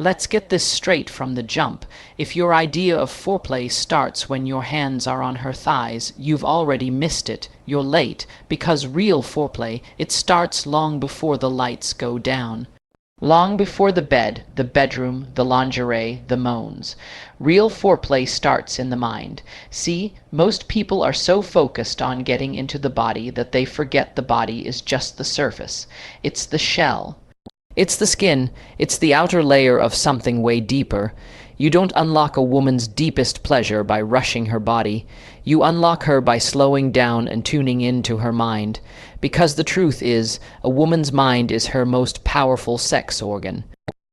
Let's get this straight from the jump. If your idea of foreplay starts when your hands are on her thighs, you've already missed it. You're late, because real foreplay, it starts long before the lights go down. Long before the bed, the bedroom, the lingerie, the moans. Real foreplay starts in the mind. See, most people are so focused on getting into the body that they forget the body is just the surface. It's the shell. It's the skin. It's the outer layer of something way deeper. You don't unlock a woman's deepest pleasure by rushing her body. You unlock her by slowing down and tuning into her mind. Because the truth is, a woman's mind is her most powerful sex organ.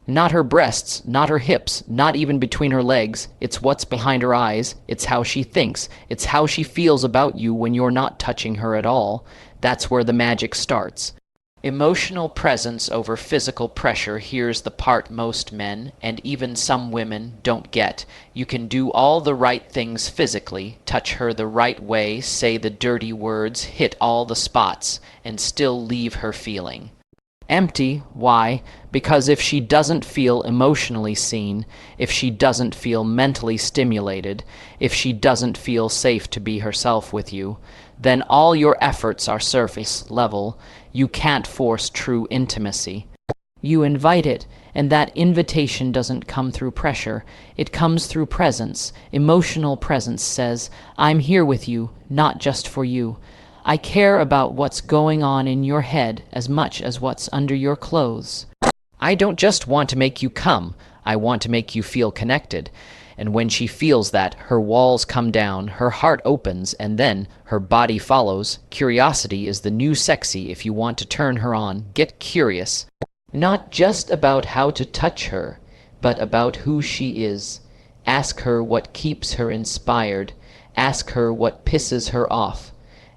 Not her breasts, not her hips, not even between her legs. It's what's behind her eyes. It's how she thinks. It's how she feels about you when you're not touching her at all. That's where the magic starts. Emotional presence over physical pressure, here's the part most men, and even some women, don't get. You can do all the right things physically, touch her the right way, say the dirty words, hit all the spots, and still leave her feeling empty. Why? Because if she doesn't feel emotionally seen, if she doesn't feel mentally stimulated, if she doesn't feel safe to be herself with you, then all your efforts are surface level. You can't force true intimacy. You invite it, and that invitation doesn't come through pressure. It comes through presence. Emotional presence says, I'm here with you, not just for you. I care about what's going on in your head as much as what's under your clothes. I don't just want to make you come. I want to make you feel connected. And when she feels that, her walls come down, her heart opens, and then her body follows. Curiosity is the new sexy if you want to turn her on. Get curious. Not just about how to touch her, but about who she is. Ask her what keeps her inspired. Ask her what pisses her off.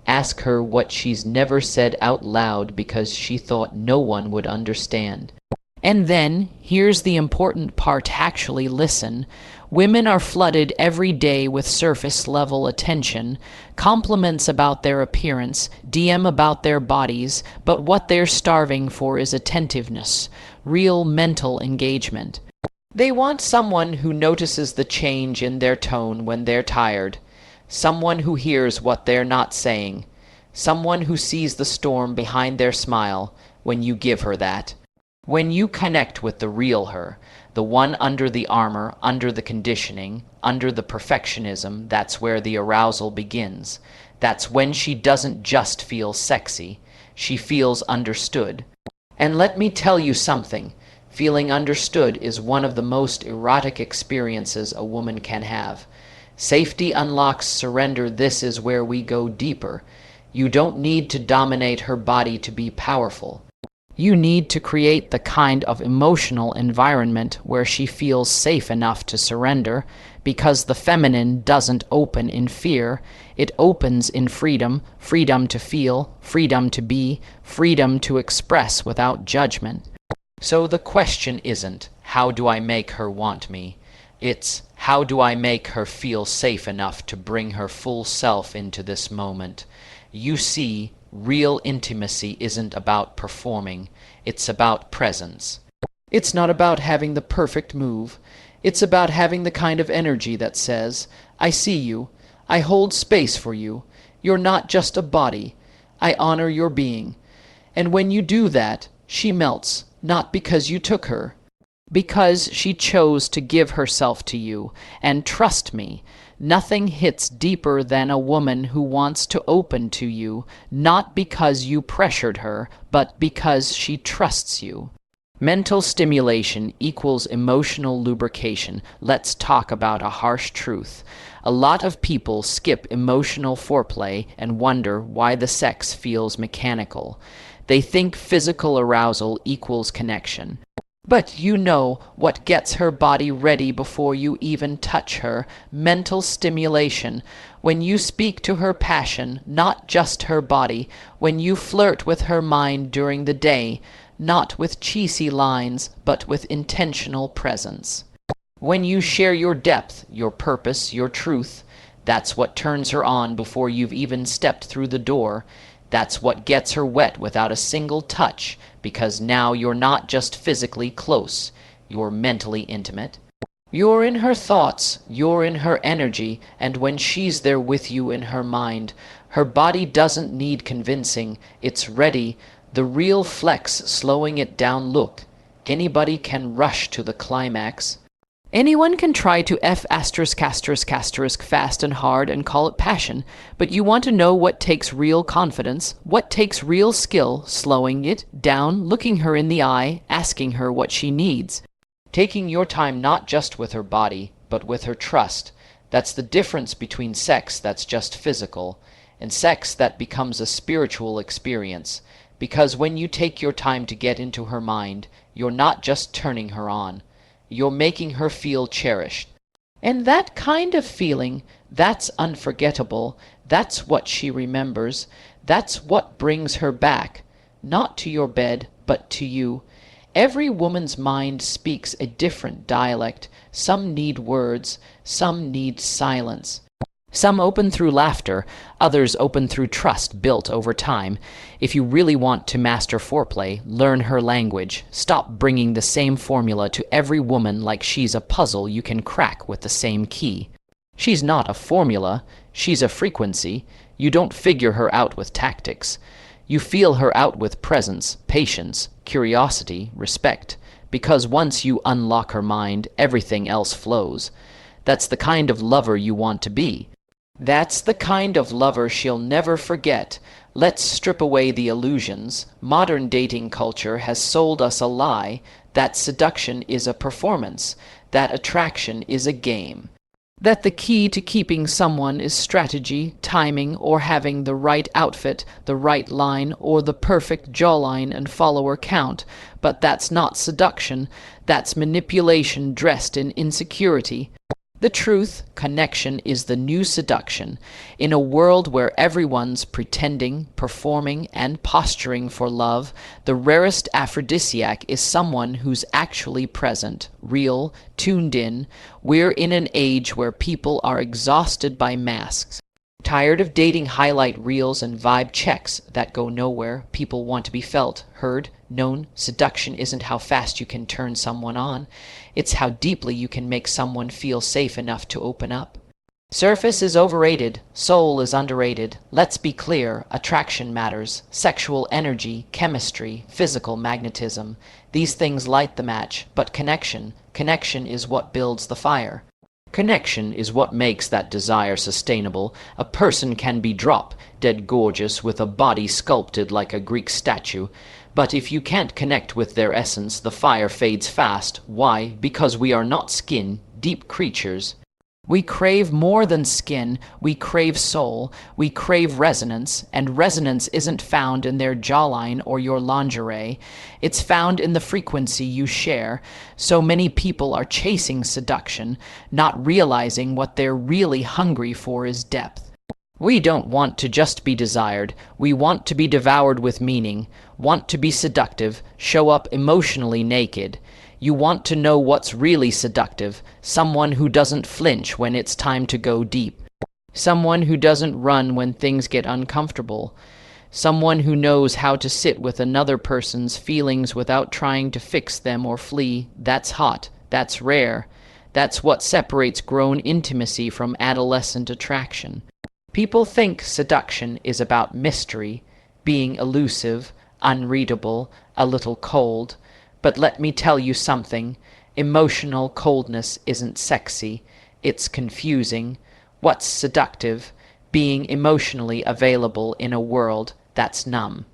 Ask her what she's never said out loud because she thought no one would understand. And then, here's the important part, actually listen. Women are flooded every day with surface-level attention, compliments about their appearance, DM about their bodies, but what they're starving for is attentiveness, real mental engagement. They want someone who notices the change in their tone when they're tired, someone who hears what they're not saying, someone who sees the storm behind their smile when you give her that. When you connect with the real her, the one under the armor, under the conditioning, under the perfectionism, that's where the arousal begins. That's when she doesn't just feel sexy, she feels understood. And let me tell you something, feeling understood is one of the most erotic experiences a woman can have. Safety unlocks surrender. This is where we go deeper. You don't need to dominate her body to be powerful. You need to create the kind of emotional environment where she feels safe enough to surrender, because the feminine doesn't open in fear, it opens in freedom, freedom to feel, freedom to be, freedom to express without judgment. So the question isn't, how do I make her want me? It's, how do I make her feel safe enough to bring her full self into this moment? You see, real intimacy isn't about performing, it's about presence. It's not about having the perfect move. It's about having the kind of energy that says, I see you, I hold space for you, you're not just a body, I honor your being. And when you do that, she melts, not because you took her, because she chose to give herself to you. And trust me, nothing hits deeper than a woman who wants to open to you, not because you pressured her, but because she trusts you. Mental stimulation equals emotional lubrication. Let's talk about a harsh truth. A lot of people skip emotional foreplay and wonder why the sex feels mechanical. They think physical arousal equals connection. But you know what gets her body ready before you even touch her: mental stimulation. When you speak to her passion, not just her body. When you flirt with her mind during the day, not with cheesy lines, but with intentional presence. When you share your depth, your purpose, your truth, that's what turns her on before you've even stepped through the door. That's what gets her wet without a single touch, because now you're not just physically close, you're mentally intimate. You're in her thoughts, you're in her energy, and when she's there with you in her mind, her body doesn't need convincing, it's ready, the real flex slowing it down. Look, anybody can rush to the climax. Anyone can try to F asterisk asterisk asterisk fast and hard and call it passion, but you want to know what takes real confidence, what takes real skill, slowing it down, looking her in the eye, asking her what she needs. Taking your time not just with her body, but with her trust. That's the difference between sex that's just physical and sex that becomes a spiritual experience. Because when you take your time to get into her mind, you're not just turning her on. You're making her feel cherished. And that kind of feeling, that's unforgettable. That's what she remembers. That's what brings her back. Not to your bed, but to you. Every woman's mind speaks a different dialect. Some need words, some need silence. Some open through laughter, others open through trust built over time. If you really want to master foreplay, learn her language. Stop bringing the same formula to every woman like she's a puzzle you can crack with the same key. She's not a formula, she's a frequency. You don't figure her out with tactics. You feel her out with presence, patience, curiosity, respect, because once you unlock her mind, everything else flows. That's the kind of lover you want to be. That's the kind of lover she'll never forget. Let's strip away the illusions. Modern dating culture has sold us a lie that seduction is a performance, that attraction is a game. That the key to keeping someone is strategy, timing, or having the right outfit, the right line, or the perfect jawline and follower count. But that's not seduction. That's manipulation dressed in insecurity. The truth, connection, is the new seduction. In a world where everyone's pretending, performing, and posturing for love, the rarest aphrodisiac is someone who's actually present, real, tuned in. We're in an age where people are exhausted by masks. Tired of dating highlight reels and vibe checks that go nowhere. People want to be felt, heard, known. Seduction isn't how fast you can turn someone on. It's how deeply you can make someone feel safe enough to open up. Surface is overrated. Soul is underrated. Let's be clear. Attraction matters. Sexual energy, chemistry, physical magnetism. These things light the match. But connection is what builds the fire. Connection is what makes that desire sustainable. A person can be drop-dead gorgeous with a body sculpted like a Greek statue, but if you can't connect with their essence, the fire fades fast. Why? Because we are not skin-deep creatures. We crave more than skin, we crave soul, we crave resonance, and resonance isn't found in their jawline or your lingerie. It's found in the frequency you share. So many people are chasing seduction, not realizing what they're really hungry for is depth. We don't want to just be desired, we want to be devoured with meaning, want to be seductive, show up emotionally naked. You want to know what's really seductive, someone who doesn't flinch when it's time to go deep, someone who doesn't run when things get uncomfortable, someone who knows how to sit with another person's feelings without trying to fix them or flee. That's hot, that's rare, that's what separates grown intimacy from adolescent attraction. People think seduction is about mystery, being elusive, unreadable, a little cold. But let me tell you something, emotional coldness isn't sexy, it's confusing. What's seductive? Being emotionally available in a world that's numb.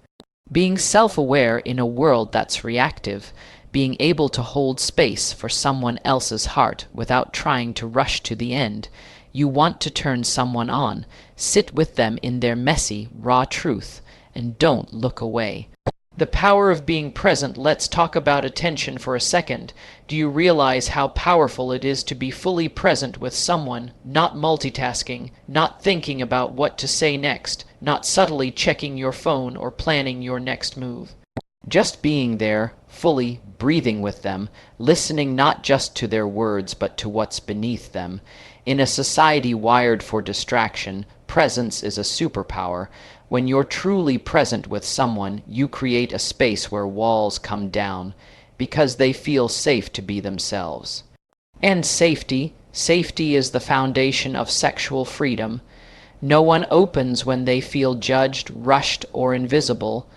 Being self-aware in a world that's reactive. Being able to hold space for someone else's heart without trying to rush to the end. You want to turn someone on, sit with them in their messy, raw truth, and don't look away. The power of being present. Let's talk about attention for a second. Do you realize how powerful it is to be fully present with someone, not multitasking, not thinking about what to say next, not subtly checking your phone or planning your next move? Just being there, fully breathing with them, listening not just to their words but to what's beneath them. In a society wired for distraction, presence is a superpower. When you're truly present with someone, you create a space where walls come down. because they feel safe to be themselves. And safety is the foundation of sexual freedom. No one opens when they feel judged, rushed, or invisible.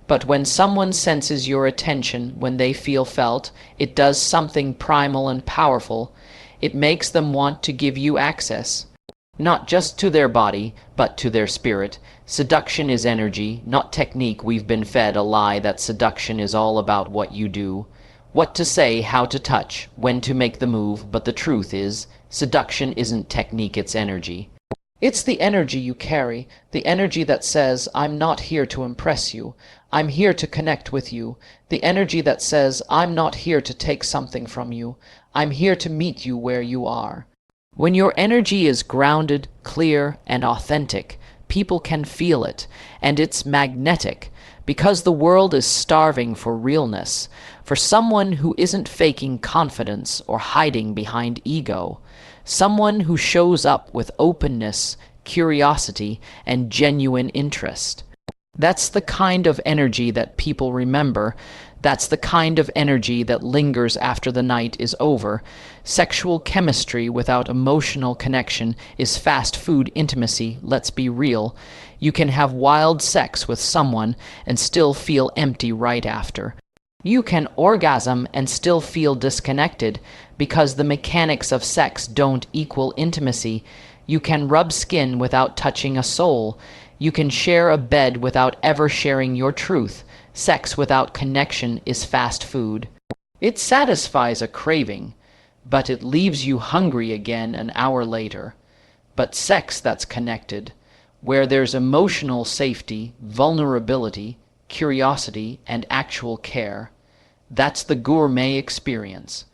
But when someone senses your attention, when they feel felt, it does something primal and powerful. It makes them want to give you access, not just to their body, but to their spirit. Seduction is energy, not technique. We've been fed a lie that seduction is all about what you do, what to say, how to touch, when to make the move, but the truth is, seduction isn't technique, it's energy. It's the energy you carry, the energy that says, I'm not here to impress you, I'm here to connect with you, the energy that says, I'm not here to take something from you, I'm here to meet you where you are. When your energy is grounded, clear, and authentic, people can feel it, and it's magnetic, because the world is starving for realness, for someone who isn't faking confidence or hiding behind ego. Someone who shows up with openness, curiosity, and genuine interest. That's the kind of energy that people remember. That's the kind of energy that lingers after the night is over. Sexual chemistry without emotional connection is fast food intimacy, let's be real. You can have wild sex with someone and still feel empty right after. You can orgasm and still feel disconnected because the mechanics of sex don't equal intimacy. You can rub skin without touching a soul. You can share a bed without ever sharing your truth. Sex without connection is fast food. It satisfies a craving, but it leaves you hungry again an hour later. But sex that's connected, where there's emotional safety, vulnerability, curiosity, and actual care, that's the gourmet experience.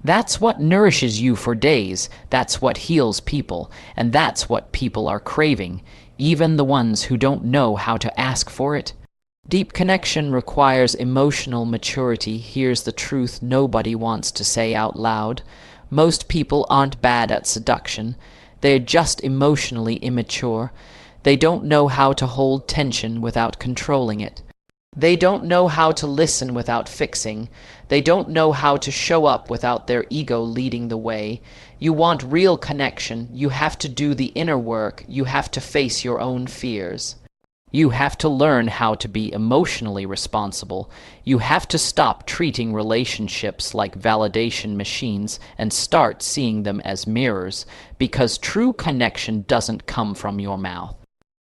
That's what nourishes you for days, that's what heals people, and that's what people are craving, even the ones who don't know how to ask for it. Deep connection requires emotional maturity. Here's the truth nobody wants to say out loud. Most people aren't bad at seduction. They're just emotionally immature. They don't know how to hold tension without controlling it. They don't know how to listen without fixing. They don't know how to show up without their ego leading the way. You want real connection. You have to do the inner work. You have to face your own fears. You have to learn how to be emotionally responsible. You have to stop treating relationships like validation machines and start seeing them as mirrors, because true connection doesn't come from your mouth.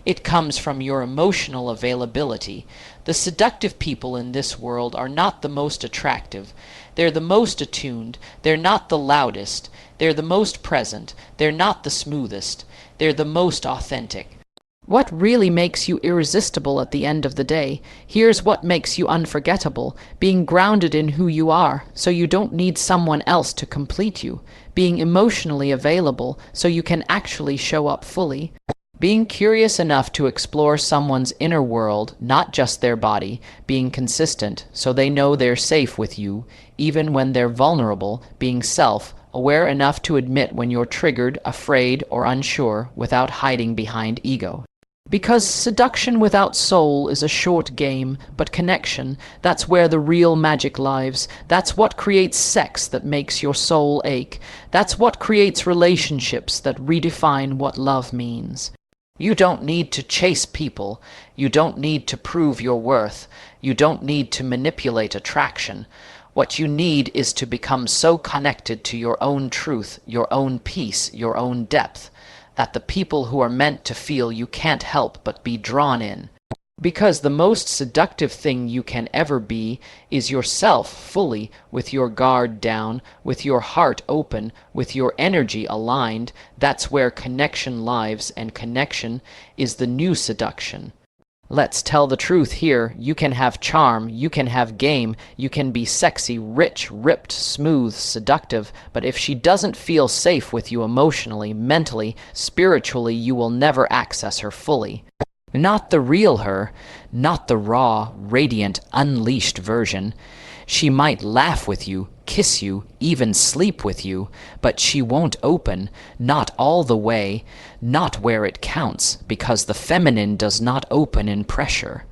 It comes from your emotional availability. The seductive people in this world are not the most attractive. They're the most attuned. They're not the loudest. They're the most present. They're not the smoothest. They're the most authentic. What really makes you irresistible at the end of the day? Here's what makes you unforgettable. Being grounded in who you are, so you don't need someone else to complete you. Being emotionally available, so you can actually show up fully. Being curious enough to explore someone's inner world, not just their body. Being consistent, so they know they're safe with you, even when they're vulnerable. Being self-aware enough to admit when you're triggered, afraid, or unsure, without hiding behind ego. Because seduction without soul is a short game, but connection, that's where the real magic lives. That's what creates sex that makes your soul ache. That's what creates relationships that redefine what love means. You don't need to chase people. You don't need to prove your worth. You don't need to manipulate attraction. What you need is to become so connected to your own truth, your own peace, your own depth, that the people who are meant to feel you can't help but be drawn in. Because the most seductive thing you can ever be is yourself fully, with your guard down, with your heart open, with your energy aligned. That's where connection lives, and connection is the new seduction. Let's tell the truth here. You can have charm, you can have game, you can be sexy, rich, ripped, smooth, seductive, but if she doesn't feel safe with you emotionally, mentally, spiritually, you will never access her fully. Not the real her, not the raw, radiant, unleashed version. She might laugh with you, kiss you, even sleep with you, but she won't open, not all the way, not where it counts, because the feminine does not open in pressure.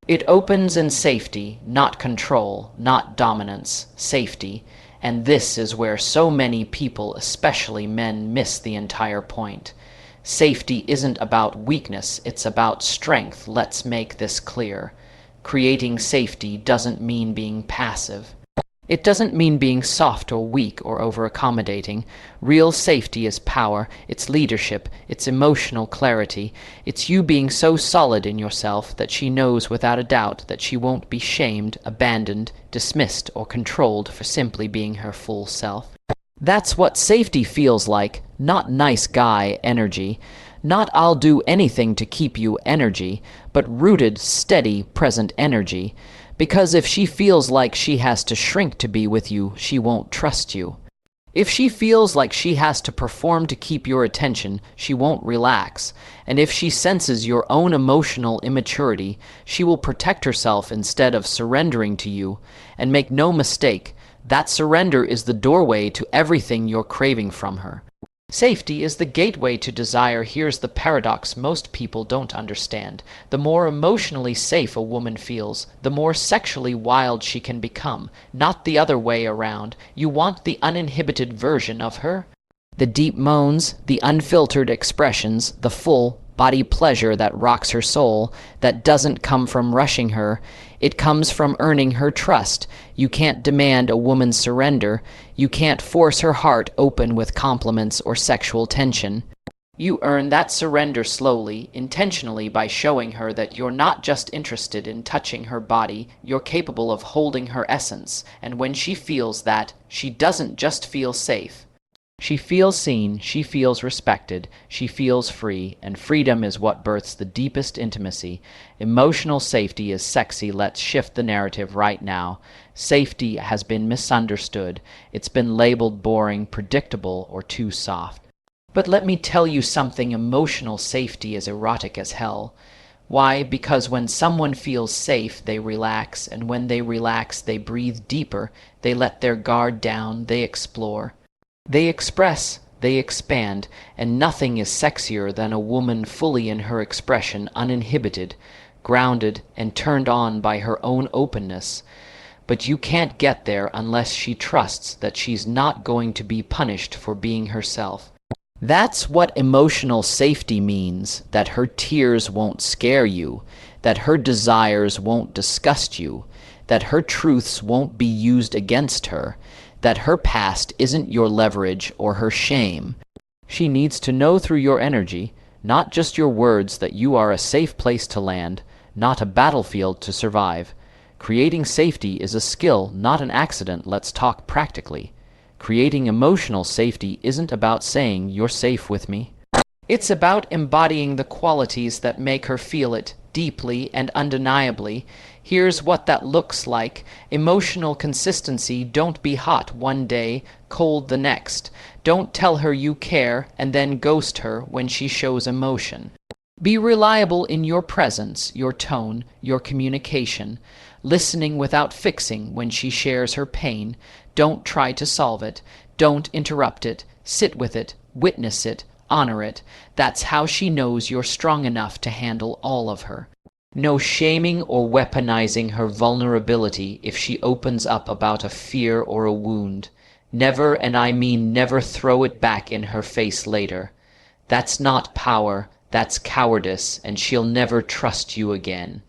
It opens in safety, not control, not dominance, safety, and this is where so many people, especially men, miss the entire point. Safety isn't about weakness, it's about strength. Let's make this clear. Creating safety doesn't mean being passive. It doesn't mean being soft or weak or over-accommodating. Real safety is power, it's leadership, it's emotional clarity. It's you being so solid in yourself that she knows without a doubt that she won't be shamed, abandoned, dismissed, or controlled for simply being her full self. That's what safety feels like, not nice guy energy, not I'll do anything to keep you energy, but rooted, steady, present energy. Because if she feels like she has to shrink to be with you, she won't trust you. If she feels like she has to perform to keep your attention, she won't relax. And if she senses your own emotional immaturity, she will protect herself instead of surrendering to you. And make no mistake, that surrender is the doorway to everything you're craving from her. Safety is the gateway to desire. Here's the paradox most people don't understand. The more emotionally safe a woman feels, the more sexually wild she can become, not the other way around. You want the uninhibited version of her? The deep moans, the unfiltered expressions, the full body pleasure that rocks her soul, that doesn't come from rushing her. It comes from earning her trust. You can't demand a woman's surrender. You can't force her heart open with compliments or sexual tension. You earn that surrender slowly, intentionally, by showing her that you're not just interested in touching her body, you're capable of holding her essence. And when she feels that, she doesn't just feel safe. She feels seen, she feels respected, she feels free, and freedom is what births the deepest intimacy. Emotional safety is sexy. Let's shift the narrative right now. Safety has been misunderstood. It's been labeled boring, predictable, or too soft. But let me tell you something, emotional safety is erotic as hell. Why? Because when someone feels safe, they relax, and when they relax, they breathe deeper, they let their guard down, they explore. They express, they expand, and nothing is sexier than a woman fully in her expression, uninhibited, grounded, and turned on by her own openness. But you can't get there unless she trusts that she's not going to be punished for being herself. That's what emotional safety means, that her tears won't scare you, that her desires won't disgust you, that her truths won't be used against her, that her past isn't your leverage or her shame. She needs to know through your energy, not just your words, that you are a safe place to land, not a battlefield to survive. Creating safety is a skill, not an accident. Let's talk practically. Creating emotional safety isn't about saying, "You're safe with me." It's about embodying the qualities that make her feel it deeply and undeniably. Here's what that looks like. Emotional consistency. Don't be hot one day, cold the next. Don't tell her you care and then ghost her when she shows emotion. Be reliable in your presence, your tone, your communication. Listening without fixing when she shares her pain. Don't try to solve it. Don't interrupt it. Sit with it. Witness it. Honor it. That's how she knows you're strong enough to handle all of her. No shaming or weaponizing her vulnerability if she opens up about a fear or a wound. Never, and I mean never, throw it back in her face later. That's not power, that's cowardice, and she'll never trust you again.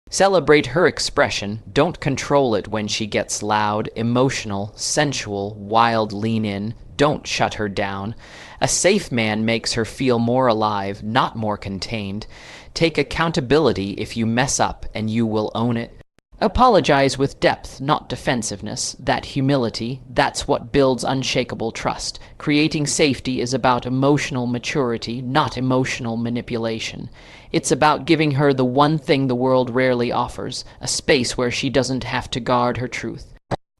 Celebrate her expression. Don't control it when she gets loud, emotional, sensual, wild. Lean in. Don't shut her down. A safe man makes her feel more alive, not more contained. Take accountability if you mess up, and you will own it. Apologize with depth, not defensiveness. That humility, that's what builds unshakable trust. Creating safety is about emotional maturity, not emotional manipulation. It's about giving her the one thing the world rarely offers, a space where she doesn't have to guard her truth.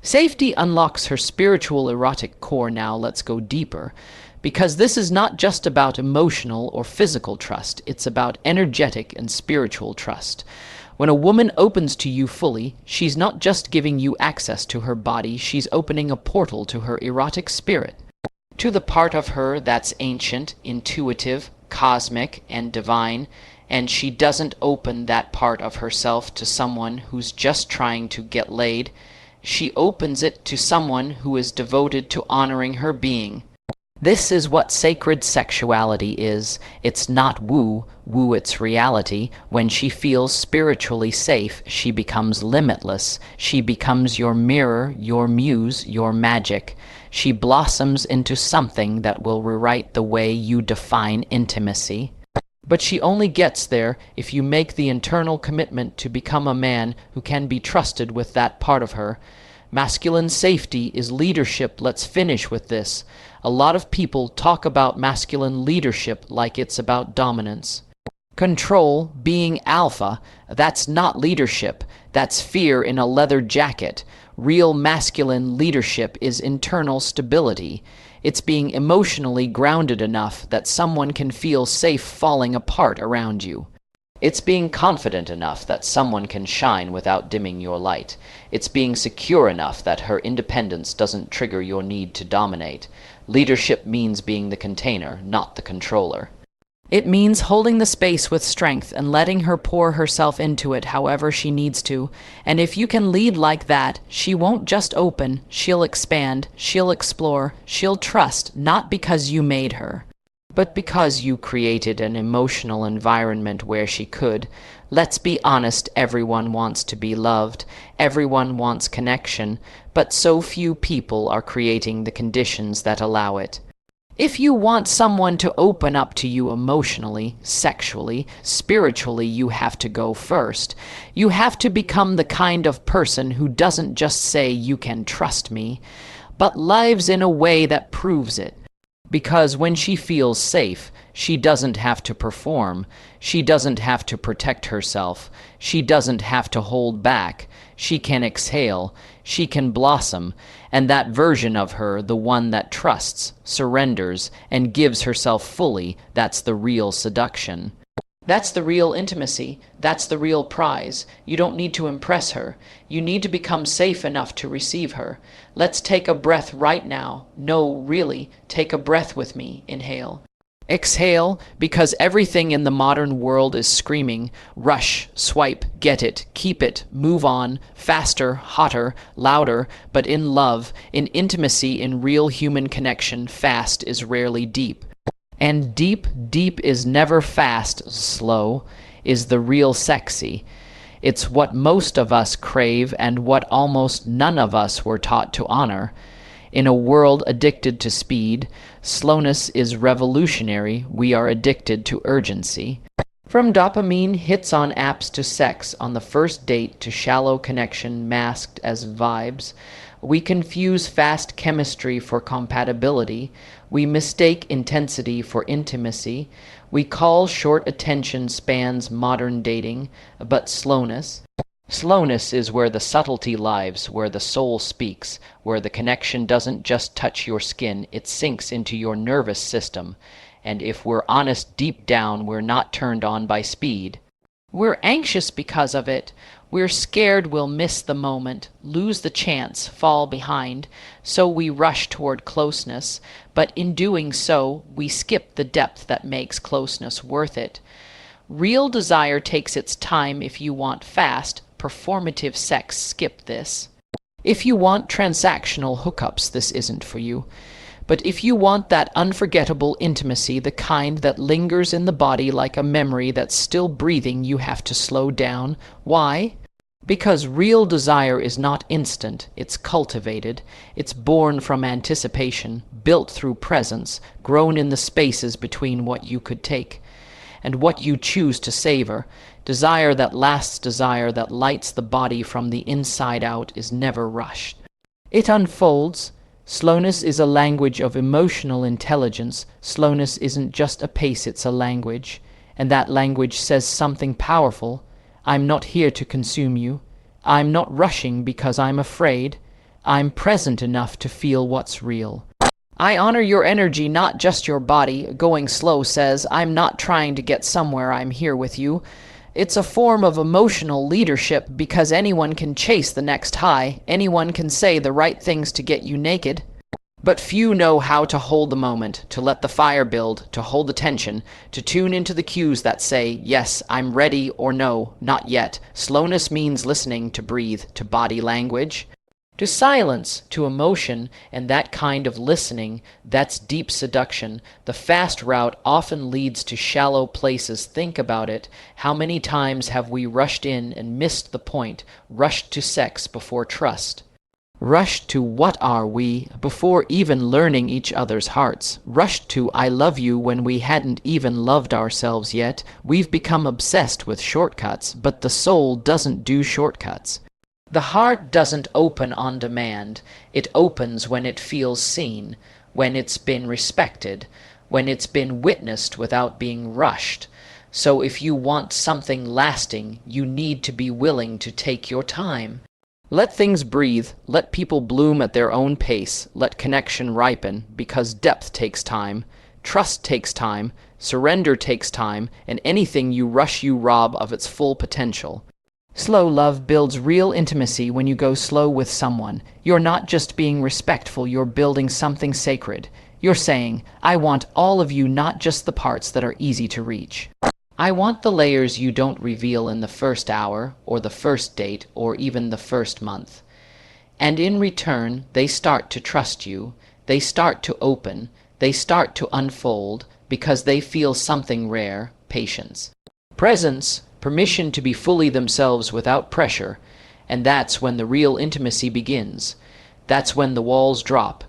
Safety unlocks her spiritual erotic core. Now let's go deeper. Because this is not just about emotional or physical trust, it's about energetic and spiritual trust. When a woman opens to you fully, she's not just giving you access to her body, she's opening a portal to her erotic spirit, to the part of her that's ancient, intuitive, cosmic, and divine. and she doesn't open that part of herself to someone who's just trying to get laid. She opens it to someone who is devoted to honoring her being. This is what sacred sexuality is. It's not woo, it's reality. When she feels spiritually safe, she becomes limitless. She becomes your mirror, your muse, your magic. She blossoms into something that will rewrite the way you define intimacy. But she only gets there if you make the internal commitment to become a man who can be trusted with that part of her. Masculine safety is leadership. Let's finish with this. A lot of people talk about masculine leadership like it's about dominance. Control, being alpha, that's not leadership. That's fear in a leather jacket. Real masculine leadership is internal stability. It's being emotionally grounded enough that someone can feel safe falling apart around you. It's being confident enough that someone can shine without dimming your light. It's being secure enough that her independence doesn't trigger your need to dominate. Leadership means being the container, not the controller. It means holding the space with strength and letting her pour herself into it however she needs to. And if you can lead like that, she won't just open, she'll expand, she'll explore, she'll trust, not because you made her, but because you created an emotional environment where she could. Let's be honest, everyone wants to be loved, everyone wants connection, but so few people are creating the conditions that allow it. If you want someone to open up to you emotionally, sexually, spiritually, you have to go first. You have to become the kind of person who doesn't just say you can trust me, but lives in a way that proves it. Because when she feels safe, she doesn't have to perform. She doesn't have to protect herself. She doesn't have to hold back. She can exhale. She can blossom. And that version of her, the one that trusts, surrenders, and gives herself fully, that's the real seduction. That's the real intimacy. That's the real prize. You don't need to impress her. You need to become safe enough to receive her. Let's take a breath right now. No, really, take a breath with me. Inhale. Exhale, because everything in the modern world is screaming, rush, swipe, get it, keep it, move on, faster, hotter, louder, but in love, in intimacy, in real human connection, fast is rarely deep. And deep, deep is never fast. Slow is the real sexy. It's what most of us crave and what almost none of us were taught to honor. In a world addicted to speed, slowness is revolutionary. We are addicted to urgency. From dopamine hits on apps to sex on the first date to shallow connection masked as vibes, we confuse fast chemistry for compatibility. We mistake intensity for intimacy. We call short attention spans modern dating, but slowness. Slowness is where the subtlety lives, where the soul speaks, where the connection doesn't just touch your skin, it sinks into your nervous system. And if we're honest deep down, we're not turned on by speed. We're anxious because of it. We're scared we'll miss the moment, lose the chance, fall behind, so we rush toward closeness, but in doing so, we skip the depth that makes closeness worth it. Real desire takes its time. If you want fast, performative sex, skip this. If you want transactional hookups, this isn't for you. But if you want that unforgettable intimacy, the kind that lingers in the body like a memory that's still breathing, you have to slow down. Why? Because real desire is not instant, it's cultivated. It's born from anticipation, built through presence, grown in the spaces between what you could take and what you choose to savor. Desire that lasts, desire that lights the body from the inside out, is never rushed. It unfolds. Slowness is a language of emotional intelligence. Slowness isn't just a pace, it's a language. And that language says something powerful. I'm not here to consume you. I'm not rushing because I'm afraid. I'm present enough to feel what's real. I honor your energy, not just your body. Going slow says, I'm not trying to get somewhere, I'm here with you. It's a form of emotional leadership because anyone can chase the next high. Anyone can say the right things to get you naked. But few know how to hold the moment, to let the fire build, to hold attention, to tune into the cues that say, yes, I'm ready, or no, not yet. Slowness means listening, to breathe, to body language, to silence, to emotion, and that kind of listening, that's deep seduction. The fast route often leads to shallow places. Think about it. How many times have we rushed in and missed the point, rushed to sex before trust? Rushed to what are we before even learning each other's hearts. Rushed to I love you when we hadn't even loved ourselves yet. We've become obsessed with shortcuts, but the soul doesn't do shortcuts. The heart doesn't open on demand. It opens when it feels seen, when it's been respected, when it's been witnessed without being rushed. So if you want something lasting, you need to be willing to take your time. Let things breathe, let people bloom at their own pace, let connection ripen, because depth takes time, trust takes time, surrender takes time, and anything you rush you rob of its full potential. Slow love builds real intimacy when you go slow with someone. You're not just being respectful, you're building something sacred. You're saying, I want all of you, not just the parts that are easy to reach. I want the layers you don't reveal in the first hour, or the first date, or even the first month. And in return, they start to trust you, they start to open, they start to unfold, because they feel something rare, patience. Presence, permission to be fully themselves without pressure, and that's when the real intimacy begins. That's when the walls drop.